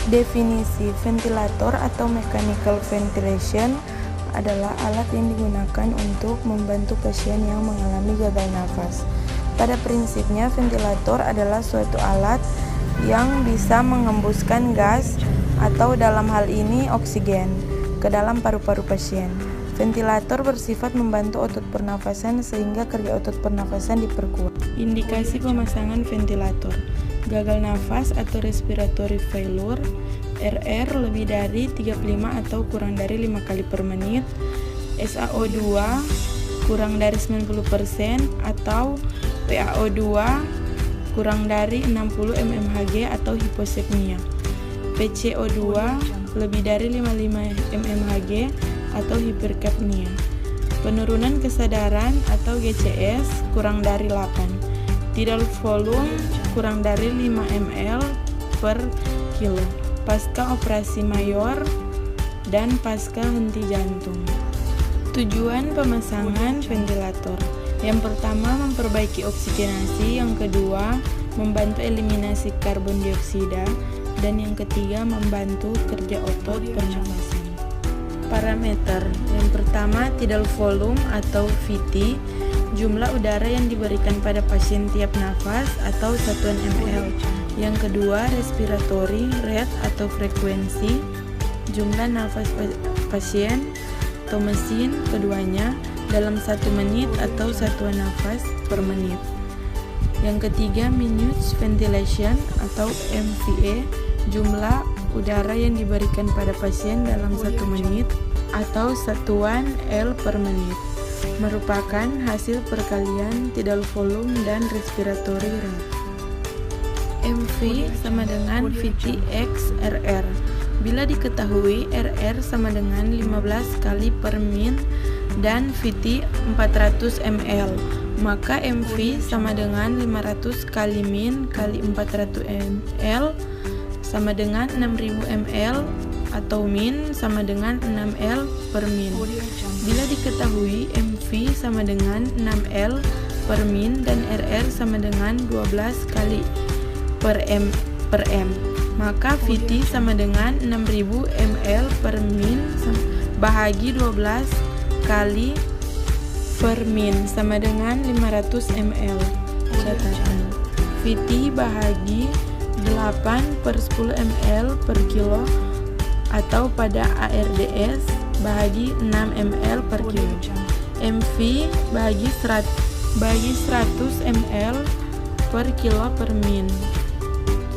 Definisi ventilator atau mechanical ventilation adalah alat yang digunakan untuk membantu pasien yang mengalami gagal nafas. Pada prinsipnya, ventilator adalah suatu alat yang bisa mengembuskan gas atau dalam hal ini oksigen ke dalam paru-paru pasien. Ventilator bersifat membantu otot pernafasan sehingga kerja otot pernafasan diperkuat. Indikasi pemasangan ventilator: gagal nafas atau respiratory failure, RR lebih dari 35 atau kurang dari 5 kali per menit, SaO2 kurang dari 90% atau PaO2 kurang dari 60 mmHg atau hiposepnia, PCO2 lebih dari 55 mmHg atau hiperkapnia, penurunan kesadaran atau GCS kurang dari 8, tidal volume kurang dari 5 ml per kilo, pasca operasi mayor dan pasca henti jantung. Tujuan pemasangan ventilator: yang pertama, memperbaiki oksigenasi; yang kedua, membantu eliminasi karbon dioksida; dan yang ketiga, membantu kerja otot pernafasan. Parameter: yang pertama, tidal volume atau VT, jumlah udara yang diberikan pada pasien tiap nafas atau satuan ml. Yang kedua, respiratory rate atau frekuensi, jumlah nafas pasien atau mesin keduanya dalam 1 menit atau satuan nafas per menit. Yang ketiga, minutes ventilation atau MVE, jumlah udara yang diberikan pada pasien dalam 1 menit atau satuan L per menit, merupakan hasil perkalian tidal volume dan respiratory rate. MV sama dengan VT/X RR. Bila diketahui RR sama dengan 15 kali per min dan VT 400 ml, maka MV sama dengan 500 kali min kali 400 ml sama dengan 6000 ml atau min sama dengan 6L per min. Bila diketahui MV sama dengan 6L per min dan RR sama dengan 12 kali per M, maka VT sama dengan 6000 ml per min bahagi 12 kali per min sama dengan 500 ml. Catatan: VT bahagi 8 per 10 ml per kilo atau pada ARDS bahagi 6 ml per kilo. MV bahagi 100 ml per kilo per min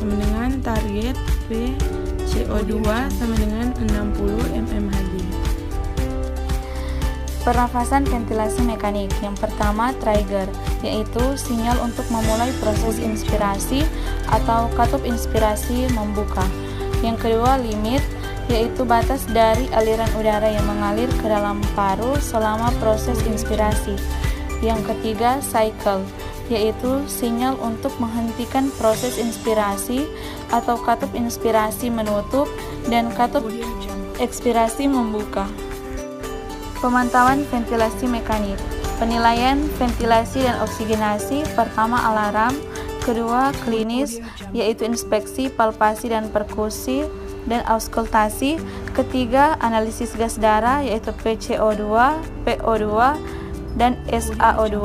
sama dengan target PCO2 sama dengan 60 mmHg. Pernafasan ventilasi mekanik. Yang pertama, trigger, yaitu sinyal untuk memulai proses inspirasi atau katup inspirasi membuka. Yang kedua, limit, yaitu batas dari aliran udara yang mengalir ke dalam paru selama proses inspirasi. Yang ketiga, cycle, yaitu sinyal untuk menghentikan proses inspirasi atau katup inspirasi menutup dan katup ekspirasi membuka. Pemantauan ventilasi mekanik. Penilaian ventilasi dan oksigenasi: pertama, alarm; kedua, klinis, yaitu inspeksi, palpasi dan perkusi dan auskultasi; ketiga, analisis gas darah, yaitu PCO2, PO2 dan SaO2;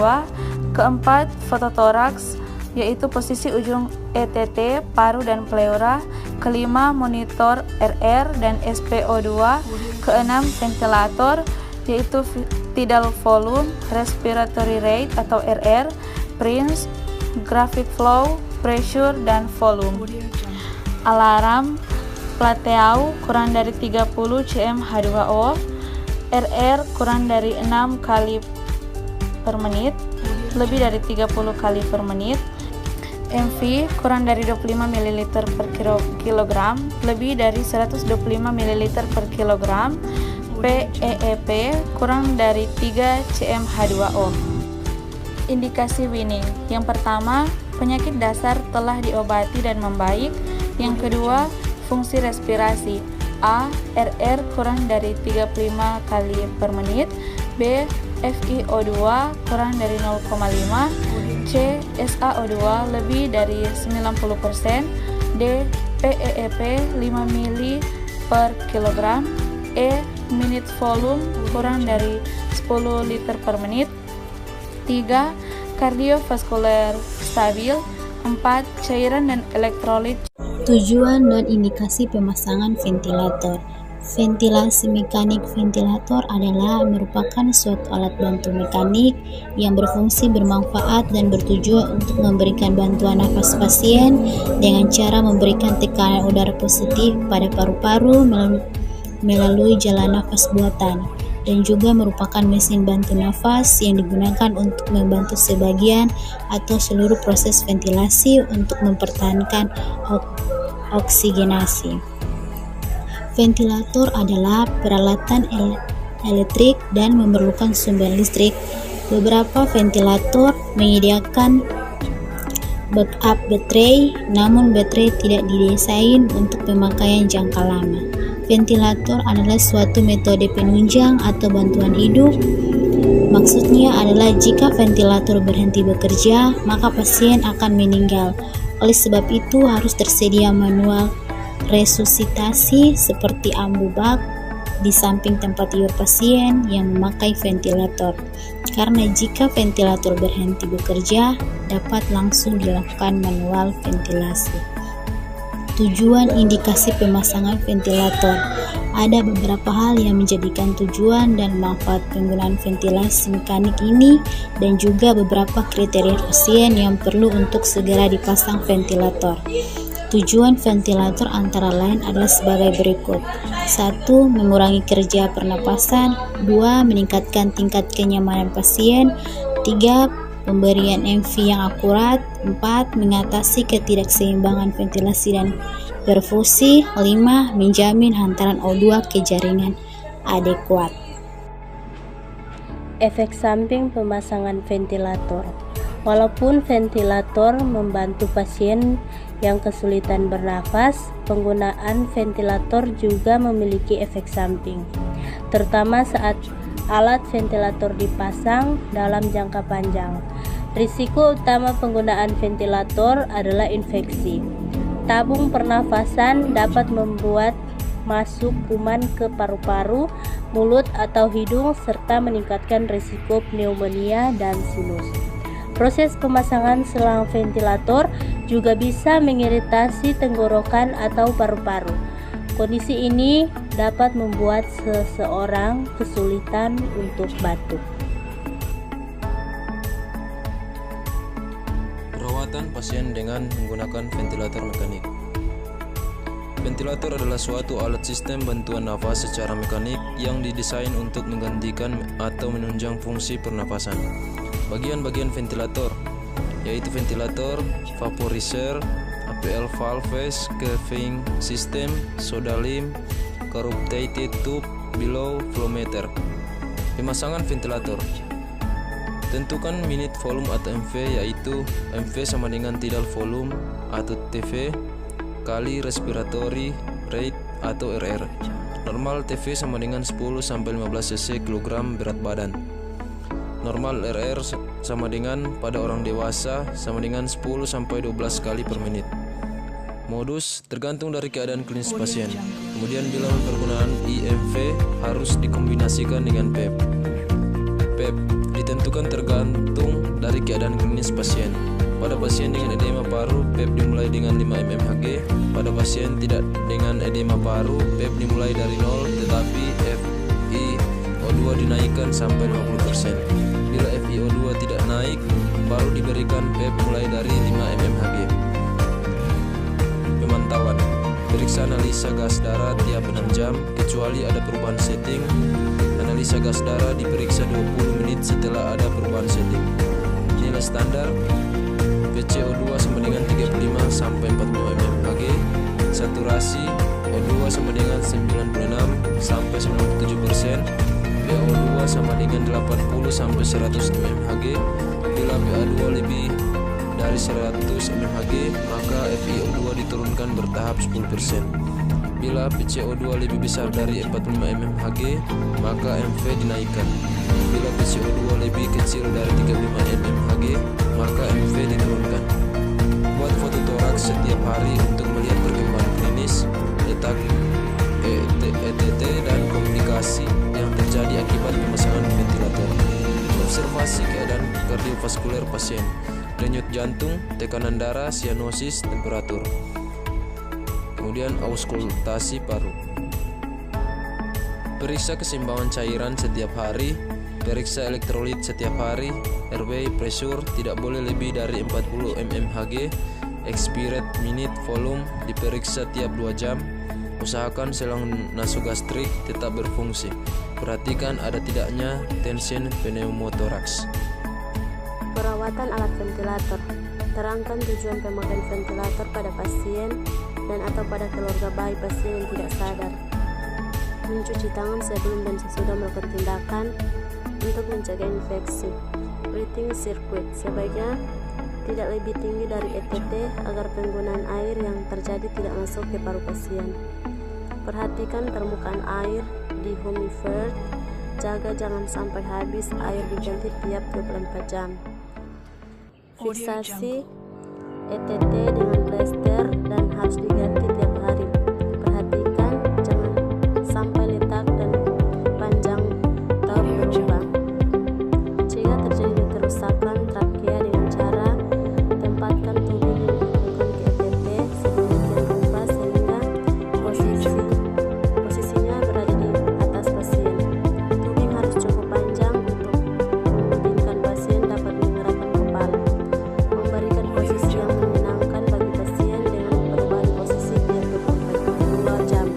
keempat, fototoraks, yaitu posisi ujung ETT, paru dan pleura; kelima, monitor RR dan SpO2; keenam, ventilator, yaitu tidal volume, respiratory rate atau RR, Prince, graphic flow, pressure dan volume. Alarm: plateau kurang dari 30 cm H2O, RR kurang dari 6 kali per menit, lebih dari 30 kali per menit. MV kurang dari 25 ml per kilogram, lebih dari 125 ml per kilogram. PEEP kurang dari 3 cm H2O. Indikasi winning: yang pertama, penyakit dasar telah diobati dan membaik; yang kedua, fungsi respirasi: A. RR kurang dari 35 kali per menit; B. FiO2 kurang dari 0,5; C. SaO2 lebih dari 90%; D. PEEP 5 mili per kilogram, minute volume kurang dari 10 liter per menit. 3. Kardiovaskuler stabil. 4. Cairan dan elektrolit. Tujuan dan indikasi pemasangan ventilator. Ventilasi mekanik ventilator adalah merupakan suatu alat bantu mekanik yang berfungsi bermanfaat dan bertujuan untuk memberikan bantuan nafas pasien dengan cara memberikan tekanan udara positif pada paru-paru melalui jalan nafas buatan, dan juga merupakan mesin bantu nafas yang digunakan untuk membantu sebagian atau seluruh proses ventilasi untuk mempertahankan oksigenasi. Ventilator adalah peralatan elektrik dan memerlukan sumber listrik. Beberapa ventilator menyediakan backup baterai, namun baterai tidak didesain untuk pemakaian jangka lama. Ventilator adalah suatu metode penunjang atau bantuan hidup. Maksudnya adalah jika ventilator berhenti bekerja, maka pasien akan meninggal. Oleh sebab itu harus tersedia manual resusitasi seperti ambu bak di samping tempat tidur pasien yang memakai ventilator. Karena jika ventilator berhenti bekerja, dapat langsung dilakukan manual ventilasi. Tujuan indikasi pemasangan ventilator. Ada beberapa hal yang menjadikan tujuan dan manfaat penggunaan ventilasi mekanik ini, dan juga beberapa kriteria pasien yang perlu untuk segera dipasang ventilator. Tujuan ventilator antara lain adalah sebagai berikut. 1. Mengurangi kerja pernapasan. 2. Meningkatkan tingkat kenyamanan pasien. 3. Pemberian MV yang akurat. 4. Mengatasi ketidakseimbangan ventilasi dan perfusi. 5. Menjamin hantaran O2 ke jaringan adekuat. Efek samping pemasangan ventilator. Walaupun ventilator membantu pasien yang kesulitan bernafas, penggunaan ventilator juga memiliki efek samping, terutama saat alat ventilator dipasang dalam jangka panjang. Risiko utama penggunaan ventilator adalah infeksi. Tabung pernafasan dapat membuat masuk kuman ke paru-paru, mulut atau hidung, serta meningkatkan risiko pneumonia dan sinus. Proses pemasangan selang ventilator juga bisa mengiritasi tenggorokan atau paru-paru. Kondisi ini dapat membuat seseorang kesulitan untuk batuk. Perawatan pasien dengan menggunakan ventilator mekanik. Ventilator adalah suatu alat sistem bantuan nafas secara mekanik yang didesain untuk menggantikan atau menunjang fungsi pernapasan. Bagian-bagian ventilator yaitu ventilator, vaporizer, APL valves, caving system, soda lim, carotid tube, below flow meter. Pemasangan ventilator. Tentukan minute volume atau MV, yaitu MV sama dengan tidal volume atau TV kali respiratory rate atau RR. Normal TV sama dengan 10-15 cc kg berat badan. Normal RR sama dengan pada orang dewasa sama dengan 10-12 kali per menit. Modus tergantung dari keadaan klinis pasien. Kemudian bila penggunaan IMV harus dikombinasikan dengan PEP. PEP ditentukan tergantung dari keadaan klinis pasien. Pada pasien dengan edema paru, PEP dimulai dengan 5 mmHg. Pada pasien tidak dengan edema paru, PEP dimulai dari 0, tetapi FiO2 dinaikkan sampai 50%. Bila FiO2 tidak naik, baru diberikan PEP mulai dari 5 mmHg. Pemantauan. Periksa analisa gas darah tiap 6 jam, kecuali ada perubahan setting. Analisa gas darah diperiksa 20 menit setelah ada perubahan setting. Nilai standar PCO2 sama dengan 35 sampai 45 mmHg. Saturasi O2 sama dengan 96 sampai 97%. PO2 sama dengan 80 sampai 100 mmHg. Bila PA2 lebih dari 100 mmHg, maka FiO2 diturunkan bertahap 10%. Bila PCO2 lebih besar dari 45 mmHg, maka MV dinaikkan. Bila PCO2 lebih kecil dari 35 mmHg, maka MV diturunkan. Buat foto toraks setiap hari untuk melihat perkembangan teknis, letak ETT dan komplikasi yang terjadi akibat pemasangan ventilator. Observasi keadaan kardiovaskuler pasien, denyut jantung, tekanan darah, sianosis, temperatur. Kemudian auskultasi paru. Periksa keseimbangan cairan setiap hari, periksa elektrolit setiap hari, airway pressure tidak boleh lebih dari 40 mmHg, expirate minute volume diperiksa tiap 2 jam. Usahakan selang nasogastrik tetap berfungsi. Perhatikan ada tidaknya tension pneumotoraks. Perawatan alat ventilator. Terangkan tujuan pemakaian ventilator pada pasien dan atau pada keluarga bayi pasien yang tidak sadar. Mencuci tangan sebelum dan sesudah melakukan tindakan untuk mencegah infeksi. Breathing circuit sebaiknya tidak lebih tinggi dari ETT agar penggunaan air yang terjadi tidak masuk ke paru pasien. Perhatikan permukaan air di humidifier. Jaga jangan sampai habis air diganti tiap 24 jam. Fiksasi ETT dengan plester dan harus diganti tiap hari. Perhatikan jangan sampai letak dan panjang atau berubah. Jika terjadi kerusakan trakea dengan cara tempatkan tubing yang dihubungkan ke ETT sedemikian rupa sehingga posisinya berada di atas pasien. Tubing harus cukup panjang untuk memungkinkan pasien dapat menggerakkan kepala. Memberikan posisi yang menyenangkan bagi pasien dengan perubahan posisi tiap 24 jam.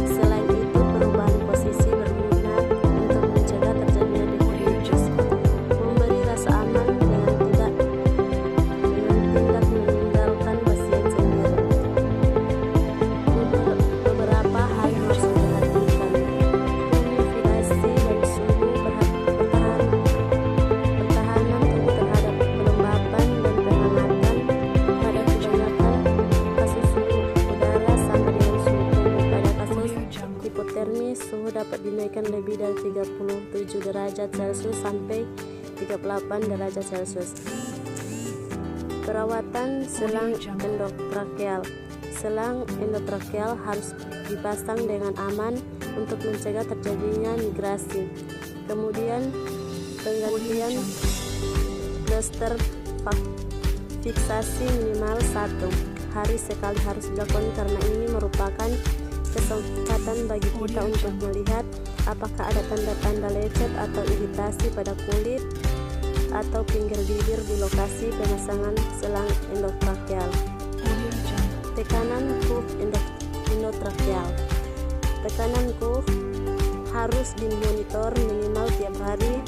Selain itu, perubahan posisi berguna untuk mencegah terjadinya defibrilis. Memberi rasa aman dengan tidak meninggalkan pasien sendiri. Beberapa hal yang harus diperhatikan. Humidasi dan suhu pertahanan tubuh terhadap kelembapan dan kehangatan. Pada kebanyakan kasus suhu udara sama dengan suhu tubuh. Pada kasus hipotermi, suhu dapat dinaikkan lebih dari 37 derajat Celcius sampai 38 derajat Celcius. Perawatan selang endotrakeal. Selang endotrakeal harus dipasang dengan aman untuk mencegah terjadinya migrasi. Kemudian penggantian plaster fiksasi minimal 1 hari sekali harus dilakukan karena ini merupakan kesempatan bagi kita untuk melihat apakah ada tanda-tanda lecet atau iritasi pada kulit atau pinggir bibir di lokasi pemasangan selang endotrakeal. Tekanan cuff endotrakeal. Tekanan cuff harus dimonitor minimal tiap hari,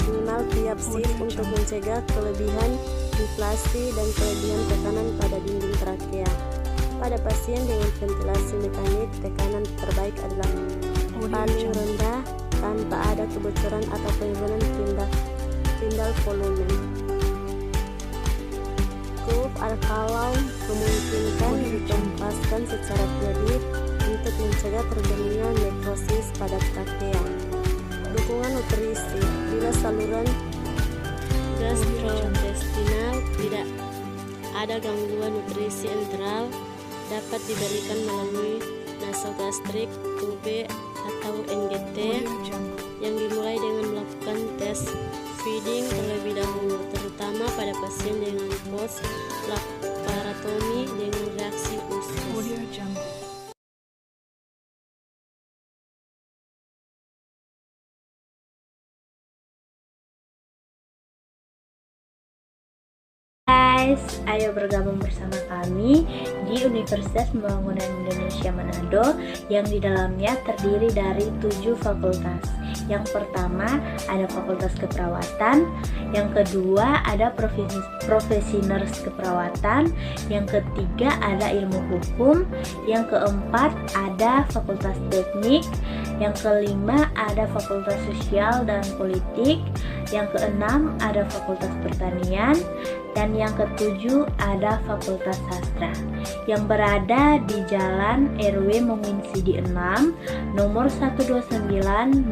minimal tiap shift untuk mencegah kelebihan inflasi dan kelebihan tekanan pada dinding trakea. Pada pasien dengan ventilasi mekanik, tekanan terbaik adalah paling rendah tanpa ada kebocoran atau penurunan pindal volume. Cuff kalau memungkinkan dikempaskan secara kredit untuk mencegah terjadinya nekrosis pada trakea. Dukungan nutrisi. Bila saluran gastrointestinal tidak ada gangguan nutrisi enteral, dapat diberikan melalui nasogastrik, tube atau NGT yang dimulai dengan melakukan tes feeding terlebih dahulu, terutama pada pasien dengan post laparotomi dengan reaksi usus. Guys, ayo bergabung bersama kami di Universitas Pembangunan Indonesia Manado yang di dalamnya terdiri dari 7 fakultas. Yang pertama ada Fakultas Keperawatan, yang kedua ada Profesi Nurse Keperawatan, yang ketiga ada Ilmu Hukum, yang keempat ada Fakultas Teknik, yang kelima ada Fakultas Sosial dan Politik, yang keenam ada Fakultas Pertanian, dan yang ketujuh ada Fakultas Sastra yang berada di Jalan RW Monginsidi 6 nomor 129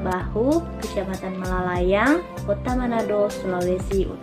Bahu, Kecamatan Malalayang, Kota Manado, Sulawesi Utara.